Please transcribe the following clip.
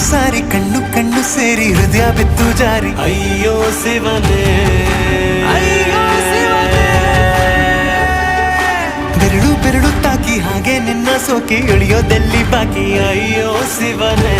ಸಾರಿ ಕಣ್ಣು ಕಣ್ಣು ಸೇರಿ ಹೃದಯ ಬಿತ್ತು ಜಾರಿ ಅಯ್ಯೋ ಶಿವನೇ ಬೆರಳು ಬೆರಳು ತಾಕಿ ಹಾಗೆ ನಿನ್ನ ಸೋಕಿ ಇಳಿಯೋದೆಲ್ಲಿ ಬಾಕಿ ಅಯ್ಯೋ ಶಿವನೇ